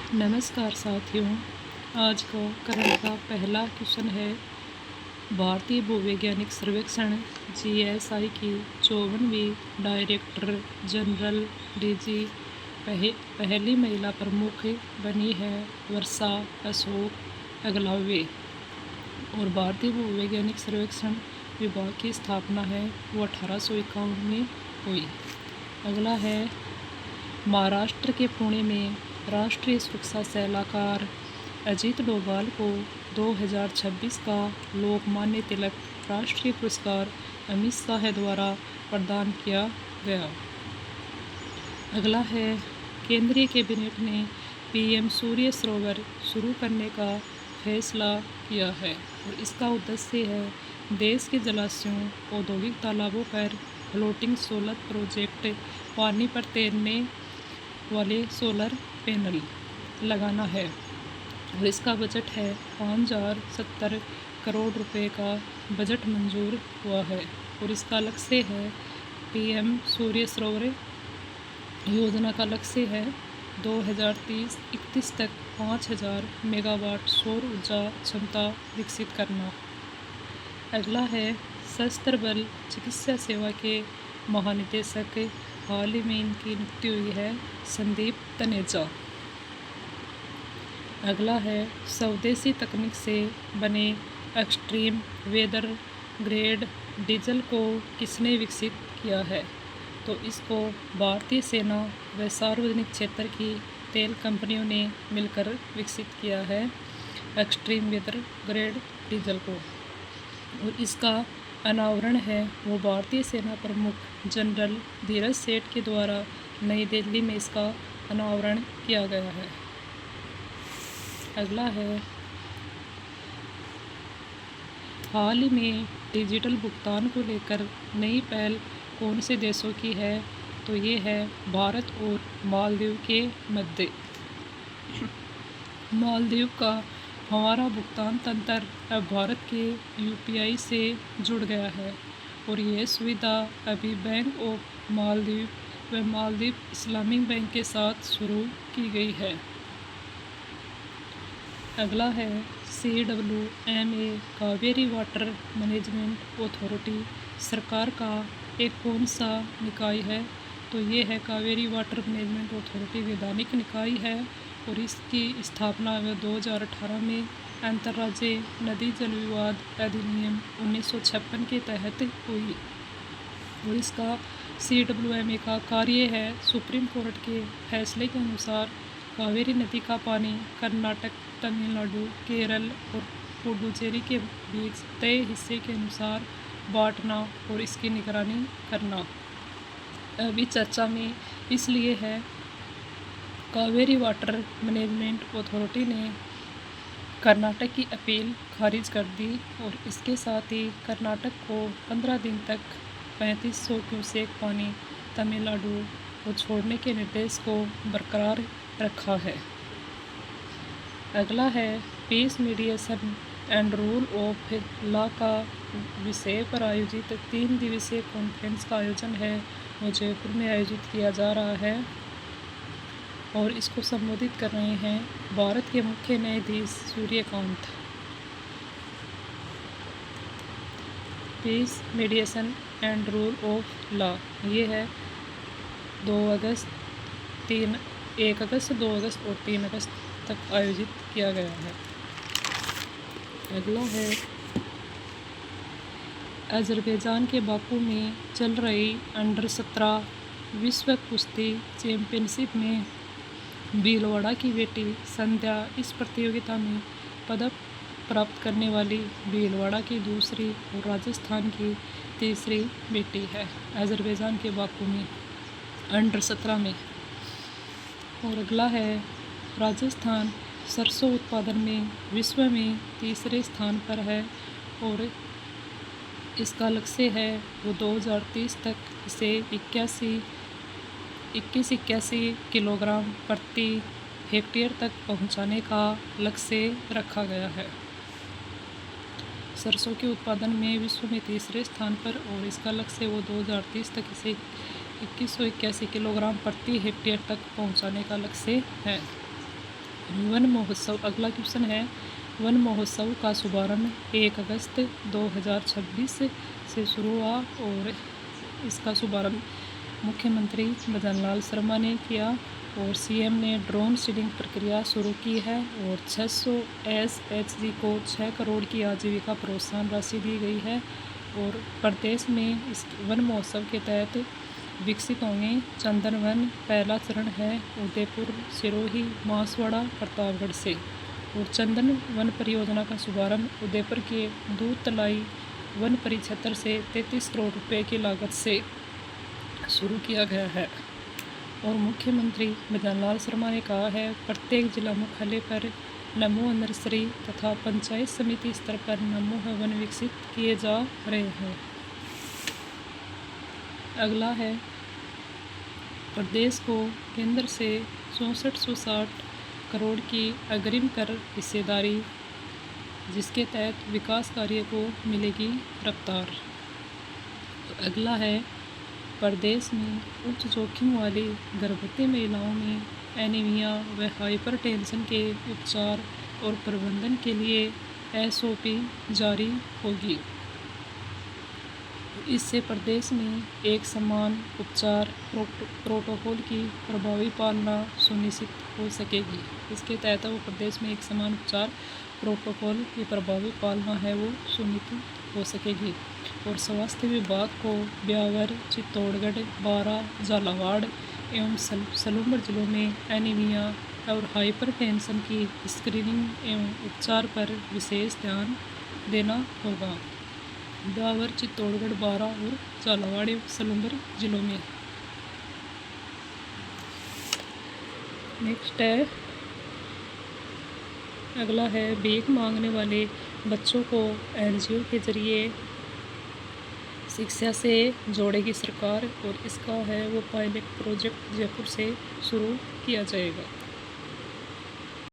नमस्कार साथियों। आज का करंट का पहला क्वेश्चन है। भारतीय भूवैज्ञानिक सर्वेक्षण जीएसआई की 54वीं डायरेक्टर जनरल डीजी पहली महिला प्रमुख बनी है वर्षा अशोक अगलावे। और भारतीय भूवैज्ञानिक सर्वेक्षण विभाग की स्थापना है वो 1851 में हुई। अगला है, महाराष्ट्र के पुणे में राष्ट्रीय सुरक्षा सलाहकार अजीत डोभाल को 2026 का लोकमान्य तिलक राष्ट्रीय पुरस्कार अमित शाह द्वारा प्रदान किया गया। अगला है, केंद्रीय कैबिनेट ने पीएम सूर्य सरोवर शुरू करने का फैसला किया है और इसका उद्देश्य है देश के जलाशयों, औद्योगिक तालाबों पर फ्लोटिंग सोलर प्रोजेक्ट, पानी पर तैरने वाले सोलर पैनल लगाना है और इसका बजट है 5070 करोड़ रुपए का बजट मंजूर हुआ है और इसका लक्ष्य है पीएम सूर्य सरोवर योजना का लक्ष्य है 2030-31 तक 5000 मेगावाट सौर ऊर्जा क्षमता विकसित करना। अगला है, सशस्त्र बल चिकित्सा सेवा के महानिदेशक हाल ही में इनकी नियुक्ति हुई है संदीप तनेजा। अगला है, स्वदेशी तकनीक से बने एक्सट्रीम वेदर ग्रेड डीजल को किसने विकसित किया है? तो इसको भारतीय सेना व सार्वजनिक क्षेत्र की तेल कंपनियों ने मिलकर विकसित किया है एक्सट्रीम वेदर ग्रेड डीजल को। और इसका अनावरण है वो भारतीय सेना प्रमुख जनरल धीरज सेठ के द्वारा नई दिल्ली में इसका अनावरण किया गया है। अगला है, हाल ही में डिजिटल भुगतान को लेकर नई पहल कौन से देशों की है? तो ये है भारत और मालदीव के मध्य। मालदीव का हमारा भुगतान तंत्र अब भारत के यूपीआई से जुड़ गया है और यह सुविधा अभी बैंक ऑफ मालदीव व मालदीव इस्लामिक बैंक के साथ शुरू की गई है। अगला है, CWMA Kaveri water management authority सरकार का एक कौन सा निकाय है? तो ये है कावेरी वाटर मैनेजमेंट अथॉरिटी वैधानिक निकाय है और इसकी स्थापना 2018 में अंतर्राज्यीय नदी जल विवाद अधिनियम 1956 के तहत हुई और इसका CWMA का कार्य है सुप्रीम कोर्ट के फैसले के अनुसार कावेरी नदी का पानी कर्नाटक, तमिलनाडु, केरल और पुडुचेरी के बीच तय हिस्से के अनुसार बांटना और इसकी निगरानी करना अभी चर्चा में इसलिए है। कावेरी वाटर मैनेजमेंट अथॉरिटी ने कर्नाटक की अपील खारिज कर दी और इसके साथ ही कर्नाटक को 15 दिन तक 3500 क्यूसेक पानी तमिलनाडु को छोड़ने के निर्देश को बरकरार रखा है। अगला है, peace mediation and rule of law का विषय पर आयोजित 3 दिवसीय कॉन्फ्रेंस का आयोजन है वो जयपुर में आयोजित किया जा रहा है और इसको संबोधित कर रहे हैं भारत के मुख्य न्यायाधीश Suryakant. Peace mediation and rule of law ये है 1 अगस्त 2 अगस्त और 3 अगस्त तक आयोजित किया गया है। अगला है, अजरबैजान के बाकू में चल रही अंडर 17 विश्व कुश्ती चैंपियनशिप में भीलवाड़ा की बेटी संध्या इस प्रतियोगिता में पदक प्राप्त करने वाली भीलवाड़ा की दूसरी और राजस्थान की तीसरी बेटी है अजरबैजान के बाकू में अंडर 17 में। और अगला है, राजस्थान सरसों उत्पादन में विश्व में तीसरे स्थान पर है और इसका लक्ष्य है वो 2030 तक इसे 2181 किलोग्राम प्रति हेक्टेयर तक पहुंचाने का लक्ष्य रखा गया है। सरसों के उत्पादन में विश्व में तीसरे स्थान पर और इसका लक्ष्य वो 2030 तक इसे 2181 किलोग्राम प्रति हेक्टेयर तक पहुंचाने का लक्ष्य है। वन महोत्सव, अगला क्वेश्चन है, वन महोत्सव का शुभारंभ 1 अगस्त 2026 से शुरू हुआ और इसका शुभारंभ मुख्यमंत्री मदन लाल शर्मा ने किया और सीएम ने ड्रोन सीडिंग प्रक्रिया शुरू की है और 600 SHG को 6 करोड़ की आजीविका प्रोत्साहन राशि दी गई है और प्रदेश में इस वन महोत्सव के तहत विकसित होंगे चंदन वन। पहला चरण है उदयपुर, सिरोही, बांसवाड़ा, प्रतापगढ़ से और चंदन वन परियोजना का शुभारंभ उदयपुर के दूध तलाई वन परिक्षेत्र से 33 करोड़ रुपए की लागत से शुरू किया गया है और मुख्यमंत्री मदन लाल शर्मा ने कहा है प्रत्येक जिला मुख्यालय पर नमो नर्सरी तथा पंचायत समिति स्तर पर नमो वन विकसित किए जा रहे हैं। अगला है, प्रदेश को केंद्र से 6460 करोड़ की अग्रिम कर हिस्सेदारी, जिसके तहत विकास कार्य को मिलेगी रफ्तार। अगला है, प्रदेश में उच्च जोखिम वाली गर्भवती महिलाओं में एनीमिया व हाइपरटेंशन के उपचार और प्रबंधन के लिए SOP जारी होगी। इससे प्रदेश में एक समान उपचार प्रोटोकॉल की प्रभावी पालना सुनिश्चित हो सकेगी। इसके तहत वो प्रदेश में एक समान उपचार प्रोटोकॉल की प्रभावी पालना है वो सुनिश्चित हो सकेगी और स्वास्थ्य विभाग को ब्यावर, चित्तौड़गढ़, बारा, झालावाड़ एवं सलूमर जिलों में एनीमिया और हाइपरटेंशन की स्क्रीनिंग एवं उपचार पर विशेष ध्यान देना होगा। ब्यावर, चित्तौड़गढ़, बारा और झालावाड़ एवं सलूमर जिलों में। नेक्स्ट है, अगला है, भीख मांगने वाले बच्चों को NGO के जरिए शिक्षा से जोड़ेगी सरकार और इसका है वो पायलट प्रोजेक्ट जयपुर से शुरू किया जाएगा।